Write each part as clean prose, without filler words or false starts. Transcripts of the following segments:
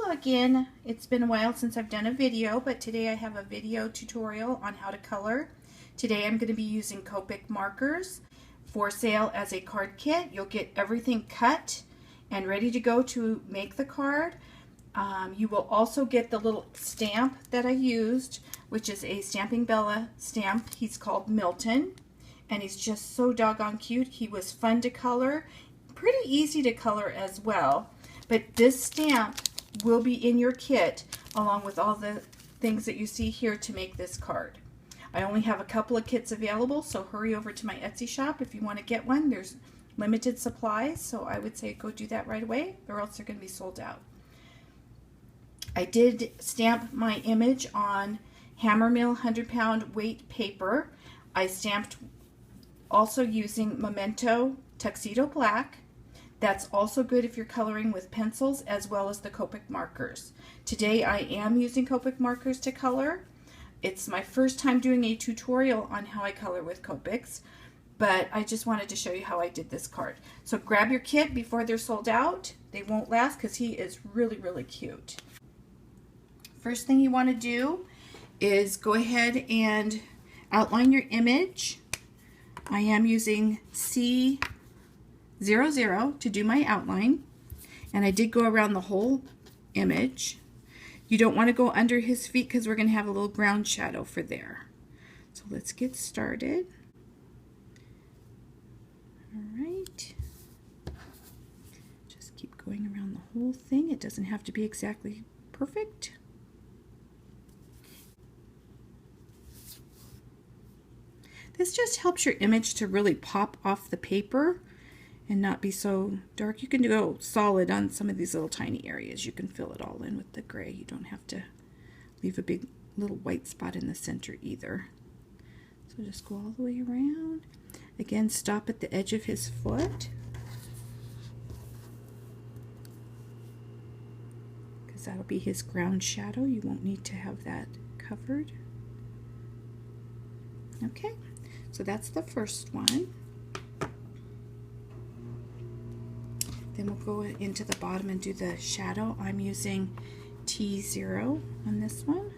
Well, again, it's been a while since I've done a video, but today I have a video tutorial on how to color. Today I'm going to be using Copic markers for sale as a card kit. You'll get everything cut and ready to go to make the card. You will also get the little stamp that I used, which is a Stamping Bella stamp. He's called Milton, and he's just so doggone cute. He was fun to color, pretty easy to color as well. But this stamp will be in your kit along with all the things that you see here to make this card. I only have a couple of kits available, so hurry over to my Etsy shop if you want to get one. There's limited supplies, so I would say go do that right away, or else they're going to be sold out. I did stamp my image on Hammermill 100-pound weight paper. I stamped also using Memento Tuxedo Black. That's also good if you're coloring with pencils as well as the Copic markers. Today I am using Copic markers to color. It's my first time doing a tutorial on how I color with Copics, but I just wanted to show you how I did this card. So grab your kit before they're sold out. They won't last because he is really, really cute. First thing you want to do is go ahead and outline your image. I am using C00 to do my outline, and I did go around the whole image. You don't want to go under his feet because we're going to have a little ground shadow for there. So let's get started. All right. Just keep going around the whole thing. It doesn't have to be exactly perfect. This just helps your image to really pop off the paper and not be so dark. You can go solid on some of these little tiny areas. You can fill it all in with the gray. You don't have to leave a big little white spot in the center either. So just go all the way around. Again, stop at the edge of his foot, because that'll be his ground shadow. You won't need to have that covered. Okay, so that's the first one. Then we'll go into the bottom and do the shadow. I'm using T0 on this one,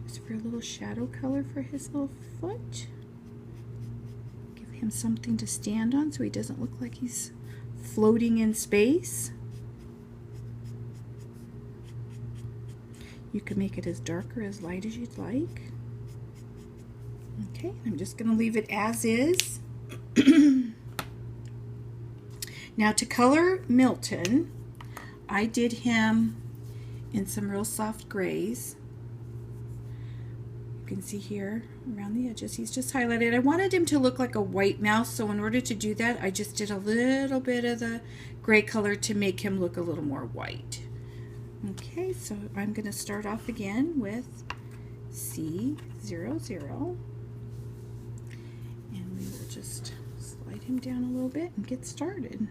just for a little shadow color for his little foot. Give him something to stand on so he doesn't look like he's floating in space. You can make it as dark or as light as you'd like. Okay, I'm just going to leave it as is. Now to color Milton, I did him in some real soft grays. You can see here around the edges, he's just highlighted. I wanted him to look like a white mouse, so in order to do that, I just did a little bit of the gray color to make him look a little more white. Okay, so I'm going to start off again with C00. And we will just slide him down a little bit and get started.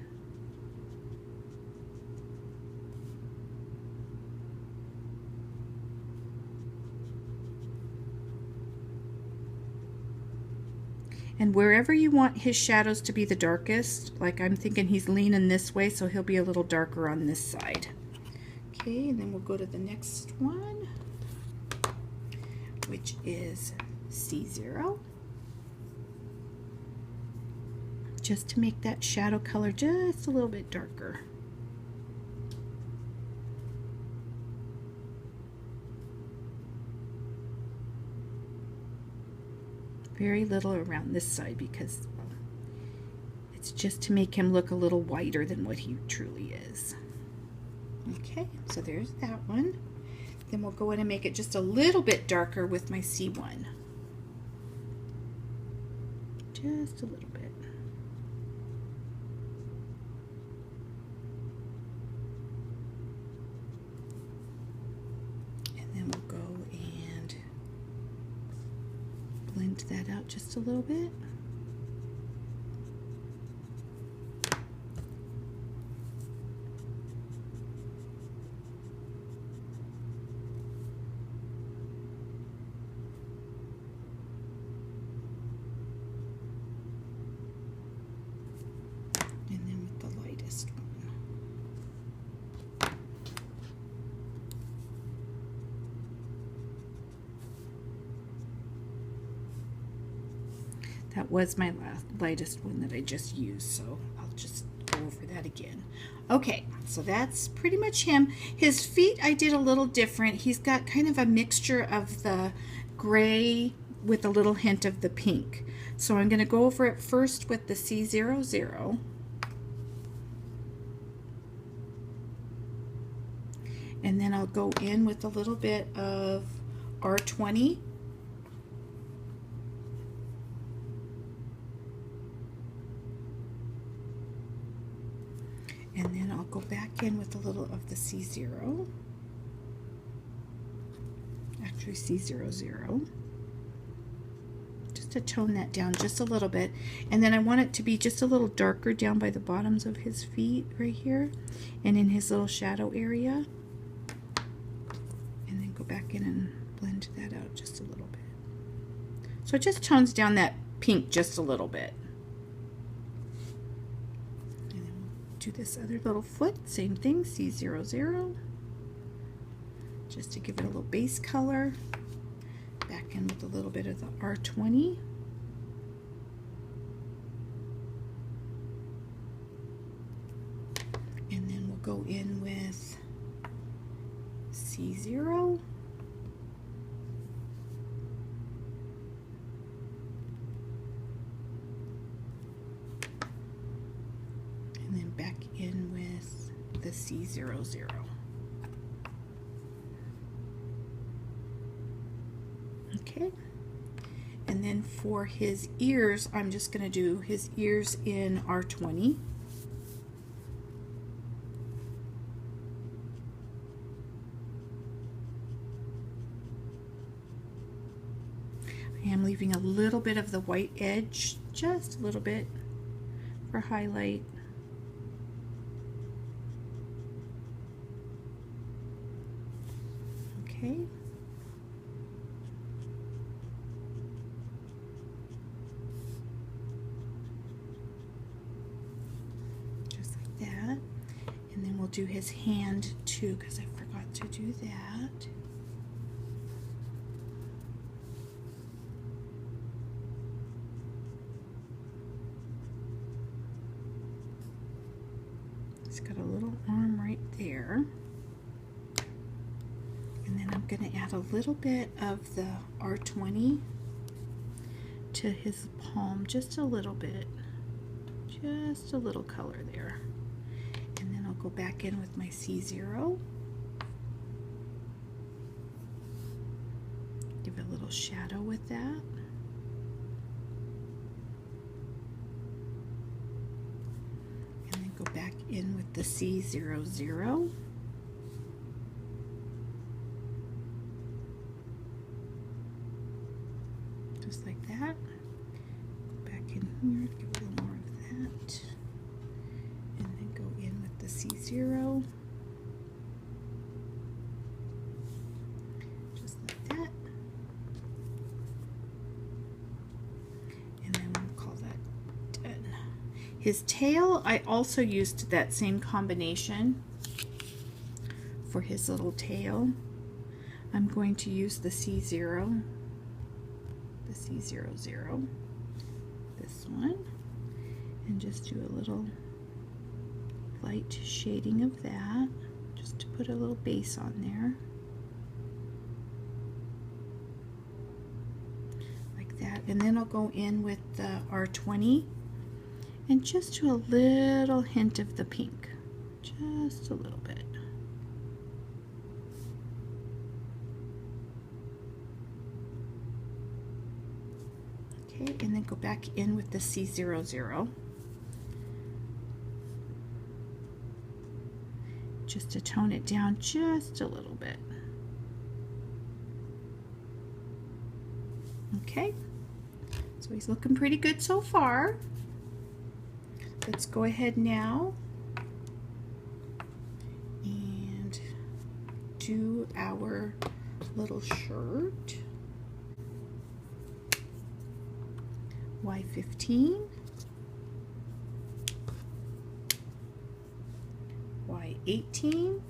And wherever you want his shadows to be the darkest, like I'm thinking he's leaning this way, so he'll be a little darker on this side. Okay, and then we'll go to the next one, which is C0. Just to make that shadow color just a little bit darker. Very little around this side because, well, it's just to make him look a little whiter than what he truly is. Okay, so there's that one. Then we'll go in and make it just a little bit darker with my C1. Just a little bit. And then we'll go and blend that out just a little bit. And then with the lightest one. That was my lightest one that I just used, so I'll just go over that again. Okay, so that's pretty much him. His feet I did a little different. He's got kind of a mixture of the gray with a little hint of the pink. So I'm going to go over it first with the C00. And then I'll go in with a little bit of R20. And then I'll go back in with a little of the C0. Actually C00. Just to tone that down just a little bit. And then I want it to be just a little darker down by the bottoms of his feet right here. And in his little shadow area. And then go back in and blend that out just a little bit. So it just tones down that pink just a little bit. Do this other little foot, same thing, C00, just to give it a little base color. Back in with a little bit of the R20. And then we'll go in with C0. And then back in with the C00. Okay, and then for his ears, I'm just going to do his ears in R20. I am leaving a little bit of the white edge, just a little bit for highlight. Okay. Just like that. And then we'll do his hand too, because I forgot to do that. It's got a little arm right there. And then I'm going to add a little bit of the R20 to his palm, just a little bit, just a little color there. And then I'll go back in with my C0, give it a little shadow with that. And then go back in with the C00. Just like that. Go back in here, give a little more of that. And then go in with the C0. Just like that. And then we'll call that done. His tail, I also used that same combination for his little tail. I'm going to use the C0. The C00, this one, and just do a little light shading of that, just to put a little base on there, like that. And then I'll go in with the R20 and just do a little hint of the pink, just a little bit. Okay, and then go back in with the C00 just to tone it down just a little bit. Okay, so he's looking pretty good so far. Let's go ahead now and do our little shirt. Y15, Y18,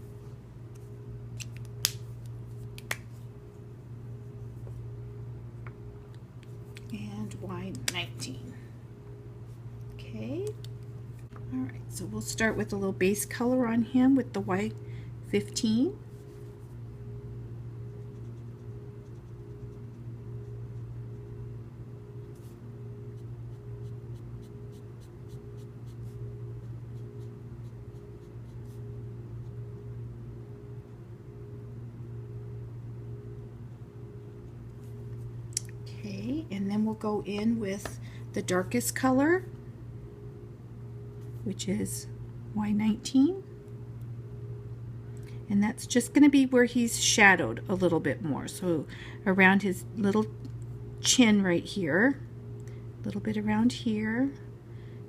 and Y19. Okay. All right, so we'll start with a little base color on him with the Y15. Okay, and then we'll go in with the darkest color, which is Y19. And that's just going to be where he's shadowed a little bit more. So around his little chin right here, a little bit around here,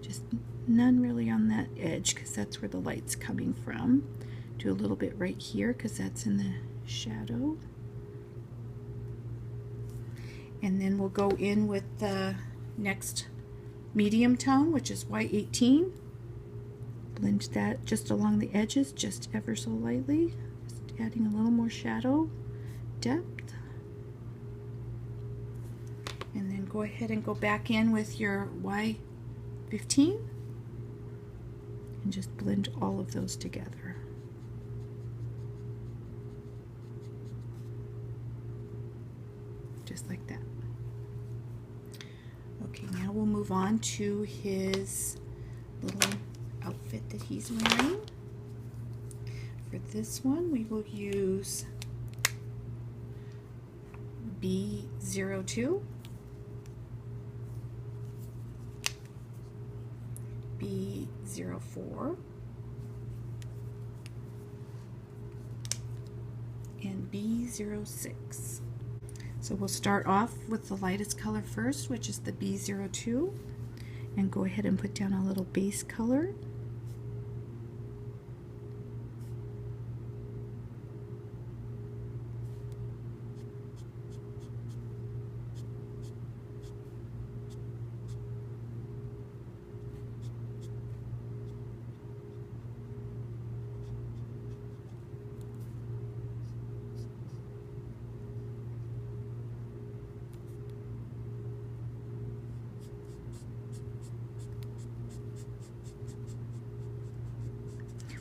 just none really on that edge because that's where the light's coming from. Do a little bit right here because that's in the shadow. And then we'll go in with the next medium tone, which is Y18. Blend that just along the edges, just ever so lightly, just adding a little more shadow depth. And then go ahead and go back in with your Y15 and just blend all of those together. Just like that. Okay, now we'll move on to his little outfit that he's wearing. For this one, we will use B02, B04, and B06. So we'll start off with the lightest color first, which is the B02, and go ahead and put down a little base color.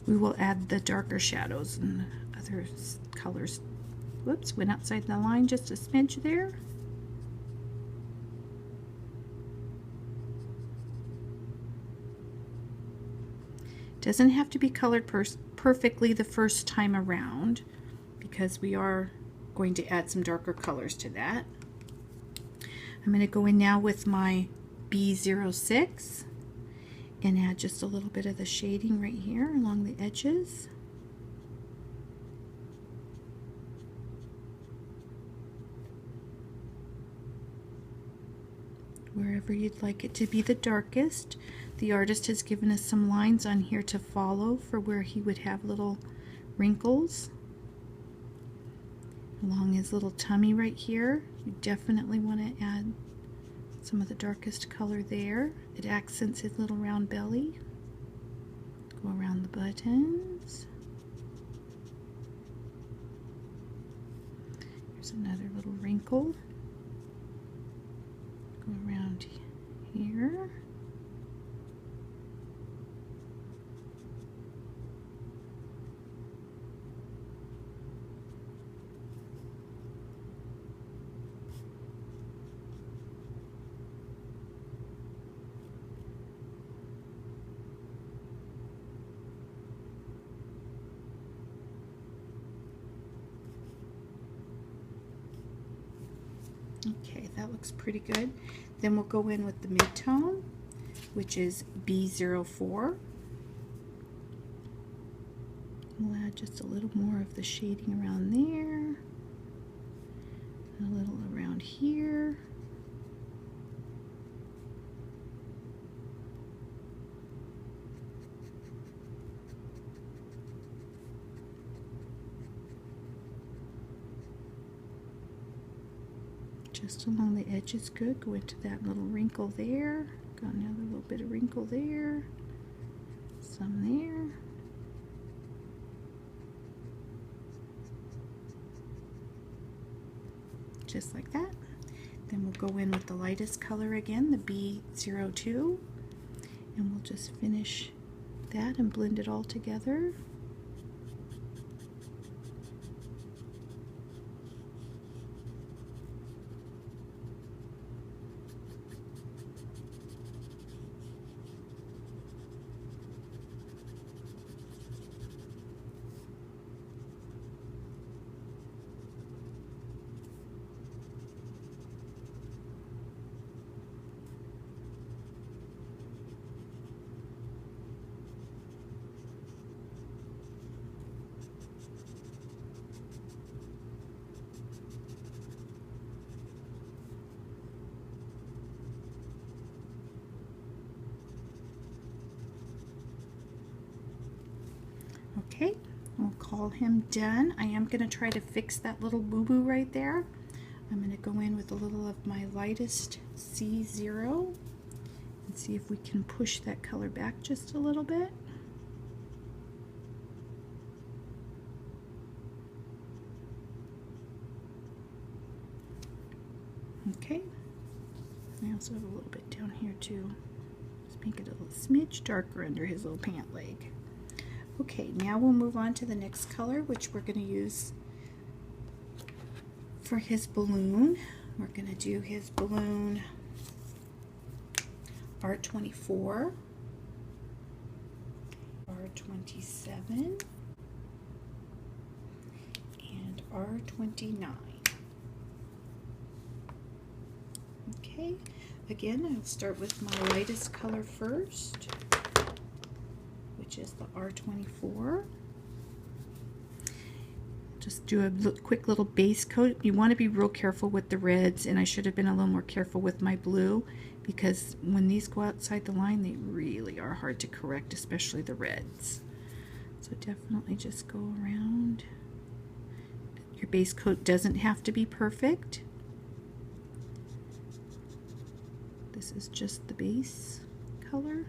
We will add the darker shadows and other colors. Whoops, went outside the line just a smidge there. Doesn't have to be colored perfectly the first time around because we are going to add some darker colors to that. I'm going to go in now with my B06 and add just a little bit of the shading right here along the edges. Wherever you'd like it to be the darkest. The artist has given us some lines on here to follow for where he would have little wrinkles along his little tummy right here. You definitely want to add some of the darkest color there. It accents his little round belly. Go around the buttons. Here's another little wrinkle. Go around here. Okay, that looks pretty good. Then we'll go in with the mid-tone, which is B04. We'll add just a little more of the shading around there, and a little around here. Just along the edge is good. Go into that little wrinkle there. Got another little bit of wrinkle there. Some there. Just like that. Then we'll go in with the lightest color again, the B02, and we'll just finish that and blend it all together. Okay, we'll call him done. I am going to try to fix that little boo-boo right there. I'm going to go in with a little of my lightest C0 and see if we can push that color back just a little bit. Okay, I also have a little bit down here too. Just make it a little smidge darker under his little pant leg. Okay, now we'll move on to the next color, which we're going to use for his balloon. We're going to do his balloon R24, R27, and R29. Okay, again, I'll start with my lightest color first, which is the R24. Just do a quick little base coat. You want to be real careful with the reds, and I should have been a little more careful with my blue, because when these go outside the line, they really are hard to correct, especially the reds. So definitely just go around. Your base coat doesn't have to be perfect. This is just the base color.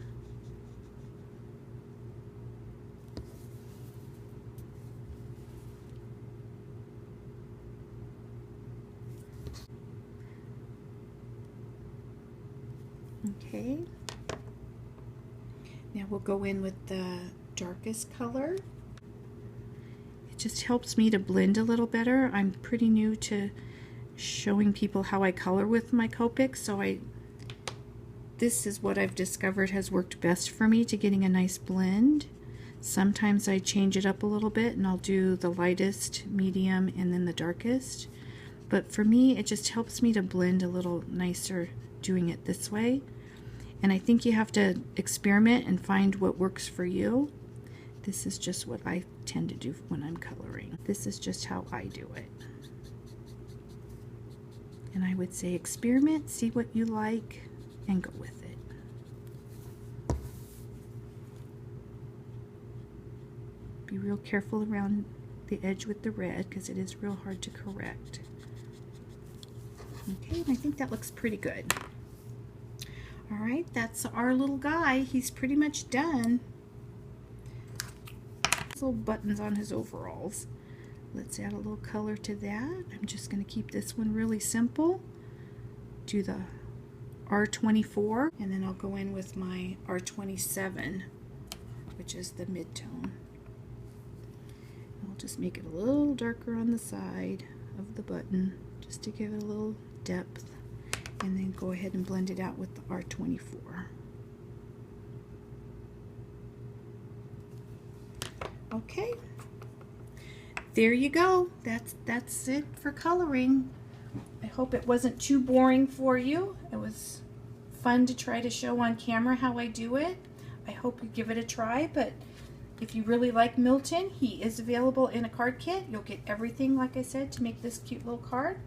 Okay, now we'll go in with the darkest color. It just helps me to blend a little better. I'm pretty new to showing people how I color with my Copic, so this is what I've discovered has worked best for me to getting a nice blend. Sometimes I change it up a little bit and I'll do the lightest, medium, and then the darkest. But for me, it just helps me to blend a little nicer doing it this way. And I think you have to experiment and find what works for you. This is just what I tend to do when I'm coloring. This is just how I do it. And I would say experiment, see what you like, and go with it. Be real careful around the edge with the red, because it is real hard to correct. Okay, and I think that looks pretty good. All right, that's our little guy. He's pretty much done. Little buttons on his overalls. Let's add a little color to that. I'm just going to keep this one really simple. Do the R24, and then I'll go in with my R27, which is the mid-tone. I'll just make it a little darker on the side of the button, just to give it a little depth, and then go ahead and blend it out with the R24. Okay, there you go. That's it for coloring. I hope it wasn't too boring for you. It was fun to try to show on camera how I do it. I hope you give it a try, but if you really like Milton, he is available in a card kit. You'll get everything, like I said, to make this cute little card.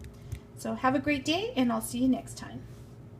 So have a great day, and I'll see you next time.